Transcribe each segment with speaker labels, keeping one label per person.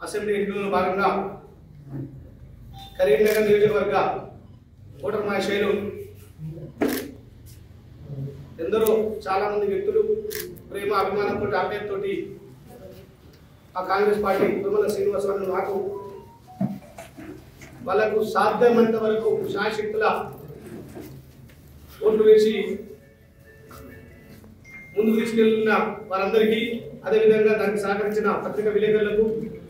Speaker 1: Assembly ఎన్నికల్లో భాగంగా కరీంనగర్ నియోజకవర్గ ఓటర్ మహాశయులు ఎందరో చాలా మంది వ్యక్తులు ప్రేమ అభిమానంతో ఆప్యాయతతో ఆ కాంగ్రెస్ పార్టీ తుమ్మల శ్రీనివాసరావు నాకు వాళ్ళకు సాధ్యమైనంత వరకు శాశక్తుల ఓట్లు వేసి ముందుకు తీసుకెళ్తున్న వారందరికీ అదేవిధంగా దానికి సహకరించిన పత్రికా విలేకరులకు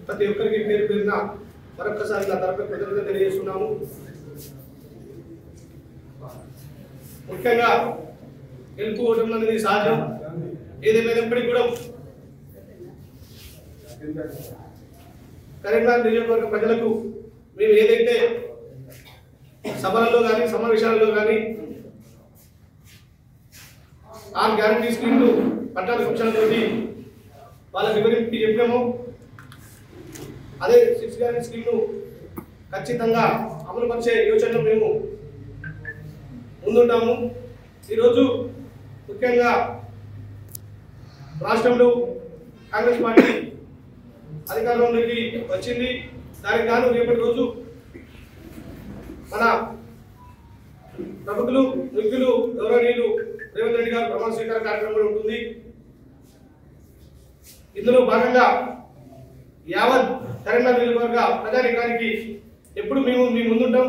Speaker 1: ప్రతి ఒక్కరికి పేరు పేరున మరొకసారి నా తరపున కృతజ్ఞతలు తెలియజేస్తున్నాము. ముఖ్యంగా గెలుపు ఓటమి అనేది సహజం. ఏదేమైనప్పటికీ కూడా కరీంనగర్ నియోజకవర్గ ప్రజలకు మేము ఏదైతే సభలలో కానీ సమావేశాలలో కానీ 6 గ్యారంటీ స్కీమ్లు 14 అంశాలతో వాళ్ళకి వివరించి చెప్పాము. అదే 6 గ్యారంటీ స్కీమ్ను ఖచ్చితంగా అమలు పరిచే యోచనలో మేము ముందుంటాము. ఈరోజు ముఖ్యంగా రాష్ట్రంలో కాంగ్రెస్ పార్టీ అధికారంలోకి వచ్చింది. దానికి గాను రేపటి రోజు మన ప్రముఖులు ముఖ్యులు గౌరవనీయులు రేవంత్ రెడ్డి గారు ప్రమాణ స్వీకార కార్యక్రమం ఉంటుంది. ఇందులో భాగంగా యావత్ కరీంనగర్ నియోజకవర్గ ప్రజానీకానికి ఎప్పుడు మేము మీ ముందుంటాం.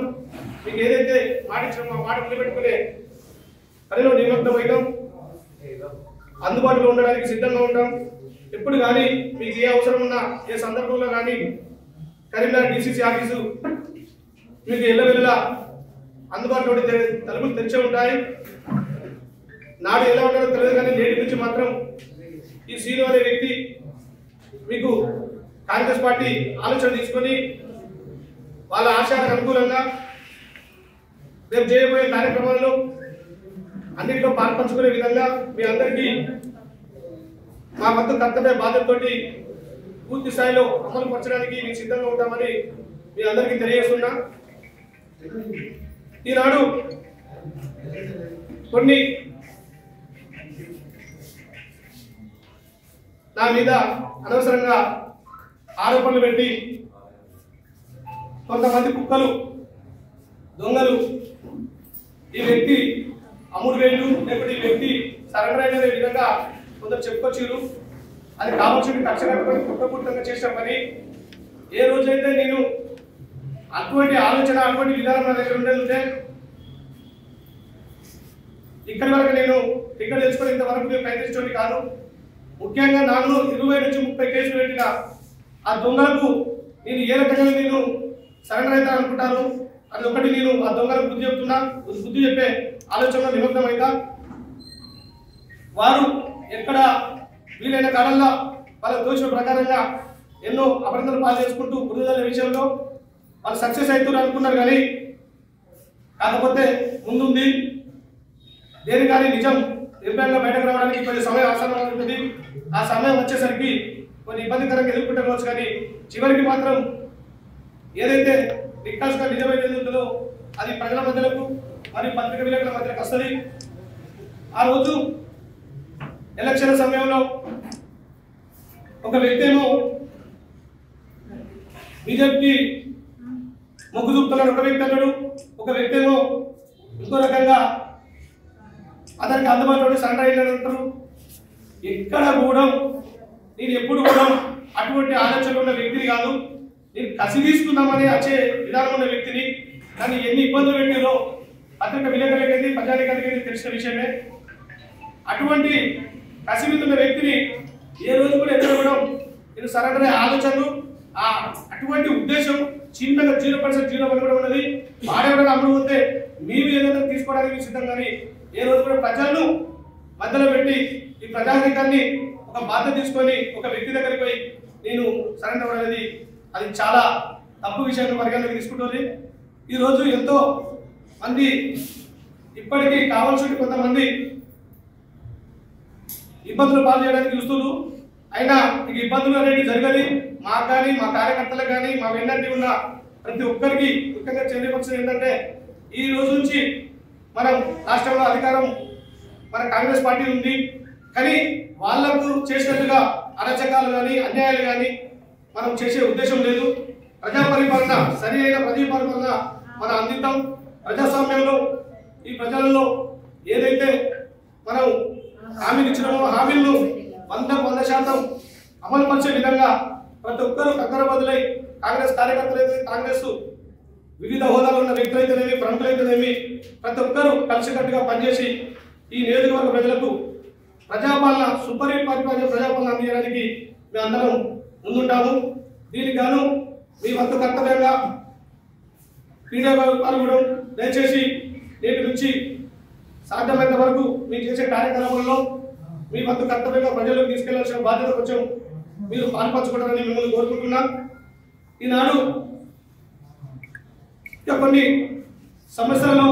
Speaker 1: మీకు ఏదైతే మాట ఇచ్చామో ఆ మాట నిలబెట్టుకునే పనిలో నిమగ్నమవుతాం. అందుబాటులో ఉండడానికి సిద్ధంగా ఉంటాం. ఎప్పుడు కానీ మీకు ఏ అవసరం ఉన్నా ఏ సందర్భంలో కానీ కరీంనగర్ డిసిసి ఆఫీసు మీకు ఎల్లవెల్లా అందుబాటులో తలుపులు తెరిచే ఉంటాయి. నాడు ఎలా ఉంటారో తెలియదు కానీ నేటి నుంచి మాత్రం ఈ సీను అనే వ్యక్తి మీకు కాంగ్రెస్ పార్టీ ఆలోచన తీసుకొని వాళ్ళ ఆశయాలకు అనుకూలంగా రేపు చేయబోయే కార్యక్రమాల్లో అన్నింటిలో పాల్పంచుకునే విధంగా మీ అందరికీ మా వంతు కర్తవ్య బాధ్యతతోటి పూర్తి స్థాయిలో అమలు పరచడానికి మేము సిద్ధంగా ఉంటామని మీ అందరికీ తెలియజేస్తున్నా. ఈనాడు కొన్ని నా మీద అనవసరంగా ఆరోపణలు పెట్టి కొంతమంది కుక్కలు దొంగలు ఈ వ్యక్తి అమ్ముడు వేలు లేకపోతే ఈ వ్యక్తి సరెండర్ అయిన విధంగా కొందరు చెప్పుకొచ్చారు. అది కావాల్సిన కక్ష కట్టుకొని కుట్రపూర్తంగా చేసిన పని. ఏ రోజైతే నేను అటువంటి ఆలోచన అటువంటి విధానం నా దగ్గర ఉండేది ఇక్కడి వరకు నేను టికెట్ తెచ్చుకొని ఇంతవరకు నేను ప్రయత్నించడం కాదు. ముఖ్యంగా నాలో 20 నుంచి 30 కేసులు పెట్టిన ఆ దొంగలకు నేను ఏ రకంగా నేను సరెండర్ అవుతా అనుకుంటాను. అది ఒకటి నేను ఆ దొంగలకు బుద్ధి చెప్తున్నా. బుద్ధి చెప్పే ఆలోచనలో నిమగ్నమైతా వారు ఎక్కడ వీలైన కాలంలో వాళ్ళకు తోచిన ప్రకారంగా ఎన్నో అపరిధులు పాలు చేసుకుంటూ బురదల విషయంలో వాళ్ళు సక్సెస్ అవుతున్నారు అనుకున్నారు. కానీ కాకపోతే ముందుంది దేని కానీ నిజం నిర్భయంగా బయటకు రావడానికి కొంచెం సమయం అవసరం ఉంటుంది. ఆ సమయం వచ్చేసరికి కొన్ని ఇబ్బందికరంగా ఎదుర్కొంటుకోవచ్చు. కానీ చివరికి మాత్రం ఏదైతే నికాస్గా నిజమైన ఉంటుందో అది ప్రజల మధ్యలకు మరియు పత్రిక విలేకరుల మధ్యకు వస్తుంది. ఆ రోజు ఎలక్షన్ సమయంలో ఒక వ్యక్తి ఏమో బీజేపీకి మొగ్గు చూపుతున్నాడు, ఒక వ్యక్తి అన్నాడు. ఒక వ్యక్తి ఏమో ఇంకో రకంగా అతనికి అందుబాటులో సరెండర్ అయినాడు అంటారు. ఎక్కడ కూడా నేను ఎప్పుడు కూడా అటువంటి ఆలోచనలు ఉన్న వ్యక్తిని కాదు. నేను కసి తీసుకుందామని వచ్చే విధానం ఉన్న వ్యక్తిని. కానీ ఎన్ని ఇబ్బందులు పెట్టినో పత్రిక విలేకరులకైతే ప్రజానికానికి తెలిసిన విషయమే. అటువంటి కసి మీద ఉన్న వ్యక్తిని ఏ రోజు కూడా ఎక్కడ కూడా నేను సరెండర్ అయ్యే ఆలోచనలు అటువంటి ఉద్దేశం చిన్నగా 0% కూడా ఉన్నది. వాడేవాడని అమ్ముడు పోతే మేము ఏదైనా తీసుకోవడానికి సిద్ధం. కానీ ఏ రోజు కూడా ప్రజలను మధ్యలో పెట్టి ఈ ప్రజానికాన్ని ఒక బాధ్యత తీసుకొని ఒక వ్యక్తి దగ్గరికి పోయి నేను సరెండర్ అనేది అది చాలా తప్పు విషయాన్ని పరిగణలోకి తీసుకుంటుంది. ఈరోజు ఎంతో మంది ఇప్పటికీ కావాల్సిన కొంతమంది ఇబ్బందులు పాలు చేయడానికి చూస్తున్నారు. అయినా ఇక ఇబ్బందులు అనేవి జరగని మాకు కానీ మా కార్యకర్తలకు కానీ మా వెన్నంటి ఉన్న ప్రతి ఒక్కరికి ముఖ్యంగా తెలియపరిచేది ఏంటంటే ఈ రోజు నుంచి మనం రాష్ట్రంలో అధికారం మన కాంగ్రెస్ పార్టీ ఉంది. కానీ వాళ్లకు చేసినట్టుగా అరాచకాలు కానీ అన్యాయాలు కానీ మనం చేసే ఉద్దేశం లేదు. ప్రజా పరిపాలన సరి అయిన ప్రజా పరిపాలన మనం అందిద్దాం. ప్రజాస్వామ్యంలో ఈ ప్రజలలో ఏదైతే మనం హామీలు ఇచ్చినామో హామీలను 100% అమలు పరిచే విధంగా ప్రతి ఒక్కరూ కక్కర బదులై కాంగ్రెస్ కార్యకర్తలైతే కాంగ్రెస్ వివిధ హోదాలో ఉన్న వ్యక్తులైతేనేమి ప్రముఖులైతేనేమి ప్రతి ఒక్కరూ కలిసికట్టుగా పనిచేసి ఈ నియోజకవర్గ ప్రజలకు ప్రజాపాలన సుపరిపాలన ప్రజాపాలన అందించడానికి మేమందరం ముందుంటాము. దీనికి గాను మీ వంతు కర్తవ్యంగా క్రీడా పాల్గొనడం. దయచేసి నేటి నుంచి సాధ్యమైనంత వరకు మీరు చేసే కార్యక్రమాలలో మీ వంతు కర్తవ్యంగా ప్రజలకు తీసుకెళ్లాల్సిన బాధ్యత కొంచెం మీరు పాల్పంచుకుంటారని మిమ్మల్ని కోరుకుంటున్నాం. ఈనాడు కొన్ని సమస్యలలో